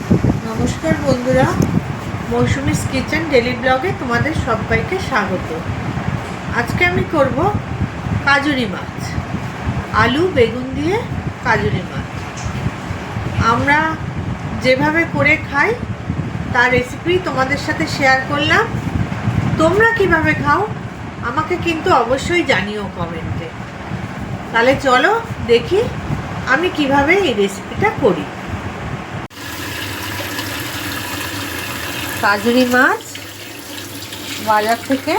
নমস্কার বন্ধুরা, Mousumi's kitchen daily ব্লগে তোমাদের সবাইকে স্বাগত। আজকে আমি করব কাজুরি মাছ, আলু বেগুন দিয়ে কাজুরি মাছ। আমরা যেভাবে করে খাই তার রেসিপি তোমাদের সাথে শেয়ার করলাম। তোমরা কিভাবে খাও আমাকে কিন্তু অবশ্যই জানিও কমেন্টে। তাহলে চলো দেখি আমি কিভাবে এই রেসিপিটা করি। কাজুরি মাছ বাজার থেকে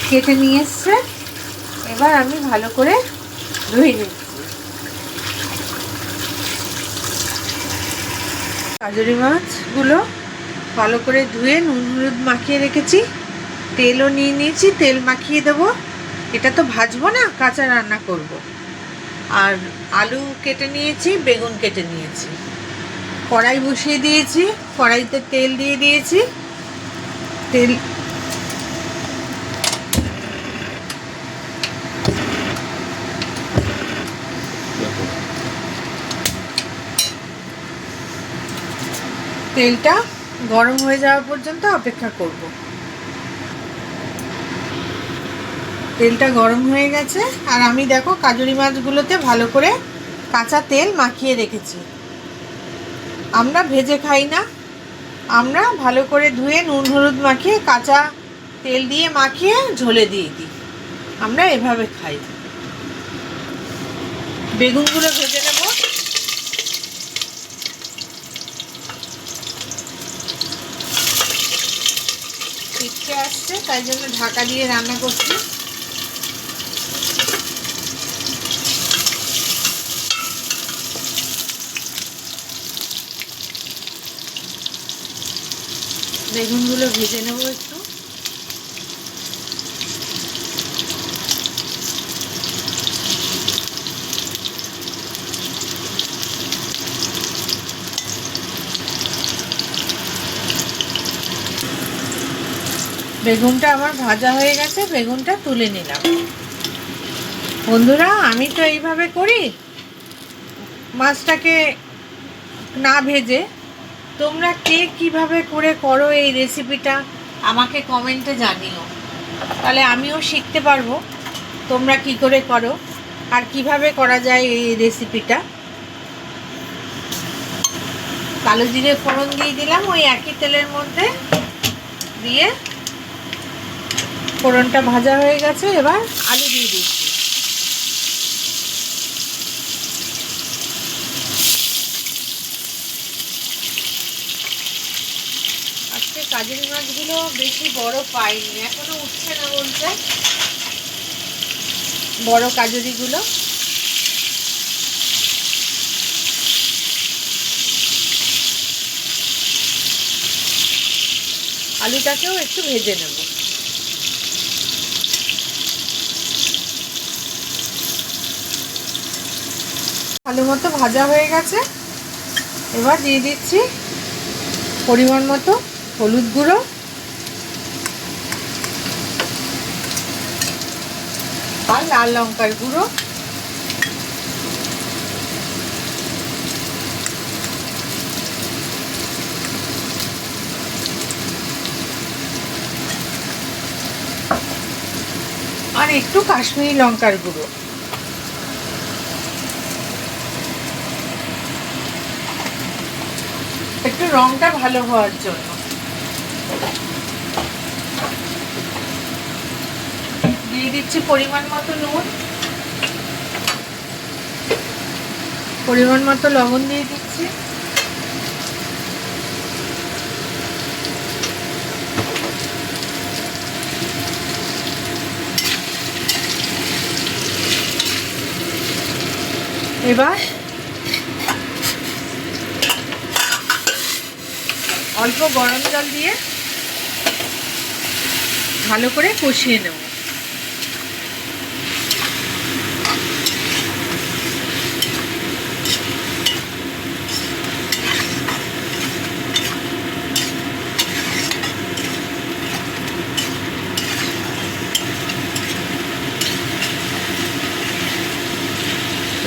কেটে নিয়ে এসছে, এবার আমি ভালো করে ধুয়ে নিচ্ছি। কাজুরি মাছগুলো ভালো করে ধুয়ে নুন হলুদ মাখিয়ে রেখেছি, তেলও নিয়ে নিয়েছি, তেল মাখিয়ে দেবো। এটা তো ভাজবো না, কাঁচা রান্না করব। আর আলু কেটে নিয়েছি, বেগুন কেটে নিয়েছি, কড়াই বসিয়ে দিয়েছি, কড়াইতে তেল দিয়ে দিয়েছি। তেলটা গরম হয়ে যাওয়া পর্যন্ত অপেক্ষা করব। তেলটা গরম হয়ে গেছে, আর আমি দেখো কাজুরি মাছগুলোতে ভালো করে কাঁচা তেল মাখিয়ে রেখেছি। আমরা ভেজে খাই না, আমরা ভালো করে ধুয়ে নুন হলুদ মাখিয়ে কাঁচা তেল দিয়ে মাখিয়ে ঝোলে দিয়ে দিই। আমরা এভাবে খাই। বেগুনগুলো ভেজে নেব। ছিটকে আসছে, তাই জন্য ঢাকা দিয়ে রান্না করছি। বেগুনগুলো ভেজে নেব একটু। বেগুনটা আমার ভাজা হয়ে গেছে, বেগুনটা তুলে নিলাম। বন্ধুরা, আমি তো এইভাবে করি মাছটাকে না ভেজে। তোমরা কে কিভাবে করে করো এই রেসিপিটা আমাকে কমেন্টে জানিও, তাহলে আমিও শিখতে পারবো তোমরা কি করে করো আর কিভাবে করা যায় এই রেসিপিটা। কালো জিরে ফোড়ন দিয়ে দিলাম ওই একই তেলের মধ্যে দিয়ে। ফোড়নটা ভাজা হয়ে গেছে, এবার আলু দিয়ে দিচ্ছি। আজকে কাজুরি মাছগুলো বেশি বড় পাইনি, এখনো উঠছে না বলছে বড় কাজুরিগুলো। আলুটাকেও একটু ভেজে নেব। ভালো মতো ভাজা হয়ে গেছে, এবার দিয়ে দিচ্ছি পরিমাণ মতো হলুদ গুঁড়ো, আর লাল লঙ্কার গুঁড়ো। আর একটু কাশ্মীরি লঙ্কার গুঁড়ো। একটু রংটা ভালো হওয়ার জন্য দিয়ে দিচ্ছি পরিমাণ মতো নুন, পরিমাণ মতো লবণ দিয়ে দিচ্ছি। এবার অল্প গরম জল দিয়ে ভালো করে কষিয়ে নেব।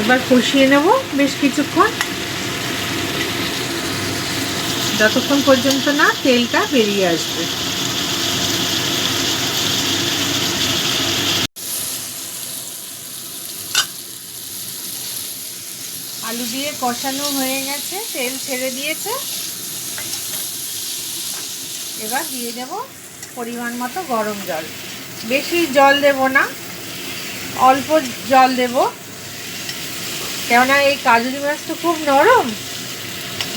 এবার কষিয়ে নেব বেশ কিছুক্ষণ। যতক্ষণ পর্যন্ত না তেলটা বেরিয়ে আসবে। আলু দিয়ে কষানো হয়ে গেছে, তেল ছেড়ে দিয়েছে। এবার দিয়ে দেব পরিমাণ মতো গরম জল। বেশি জল দেব না, অল্প জল দেব, কেননা এই কাজুরি মাছ তো খুব নরম,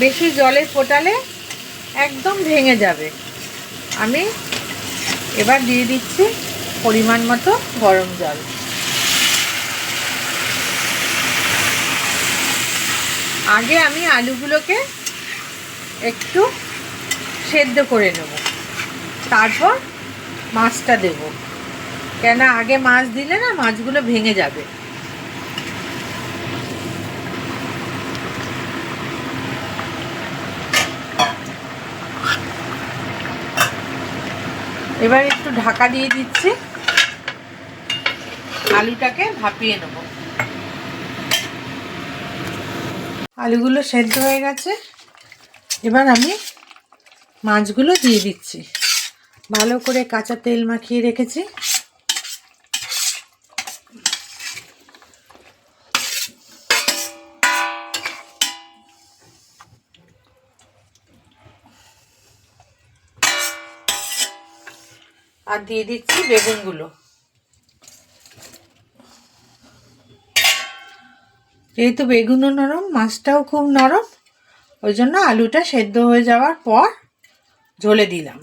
বেশি জলে ফোটালে একদম ভেঙে যাবে। আমি এবার দিয়ে দিচ্ছি পরিমাণ মতো গরম জল। আগে আমি আলুগুলোকে একটু সেদ্ধ করে নেব, তারপর মাছটা দেব, কেন আগে মাছ দিলে না মাছগুলো ভেঙে যাবে। এবার একটু ঢাকা দিয়ে দিচ্ছি, আলুটাকে ভাপিয়ে নেব। আলুগুলো সেদ্ধ হয়ে গেছে, এবার আমি মাছগুলো দিয়ে দিচ্ছি। ভালো করে কাঁচা তেল মাখিয়ে রেখেছি। আর দিয়ে দিচ্ছি বেগুনগুলো। যেহেতু বেগুনও নরম, মাছটাও খুব নরম, ওই জন্য আলুটা সেদ্ধ হয়ে যাওয়ার পর ঝোলে দিলাম।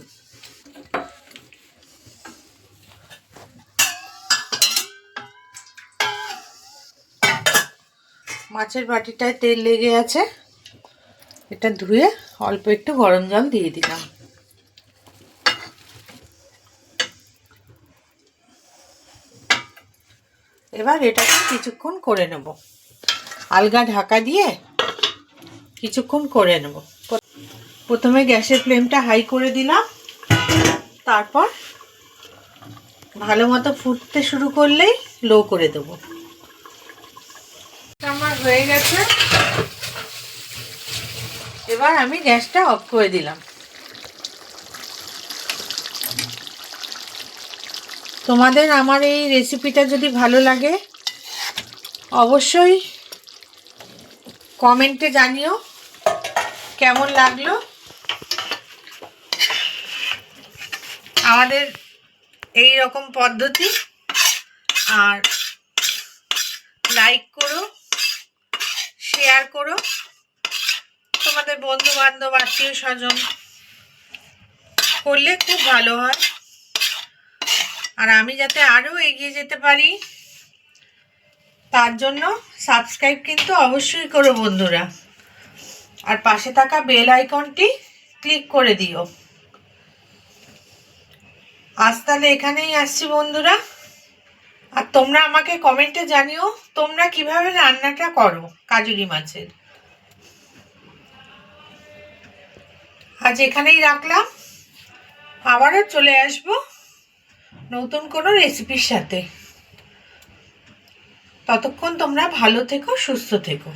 মাছের বাটিটায় তেল লেগে আছে, এটা ধুয়ে অল্প একটু গরম জল দিয়ে দিলাম। এবার এটাকে কিছুক্ষণ করে নেব, আলগা ঢাকা দিয়ে কিছুক্ষণ করে নেব। প্রথমে গ্যাসের ফ্লেমটা হাই করে দিলাম, তারপর ভালো মতো ফুটতে শুরু করলেই লো করে দেব। আমার হয়ে গেছে, এবার আমি গ্যাসটা অফ করে দিলাম। তোমাদের আমার এই রেসিপিটা যদি ভালো লাগে অবশ্যই কমেন্টে জানিও কেমন লাগলো। আমাদের এই রকম পদ্ধতি, আর লাইক করো, শেয়ার করো, তোমাদের বন্ধু বান্ধব আত্মীয় স্বজন করলে খুব ভালো হয়। আর আমি যাতে আরও এগিয়ে যেতে পারি তার জন্য সাবস্ক্রাইব কিন্তু অবশ্যই করো বন্ধুরা, আর পাশে থাকা বেল আইকনটি ক্লিক করে দিও। আজ তাহলে এখানেই আসছি বন্ধুরা, আর তোমরা আমাকে কমেন্টে জানিও তোমরা কিভাবে রান্নাটা করো কাজুরি মাছের। আজ এখানেই রাখলাম, আবারও চলে আসব নতুন কোনো রেসিপির সাথে। ততক্ষণ তোমরা ভালো থেকো, সুস্থ থেকো।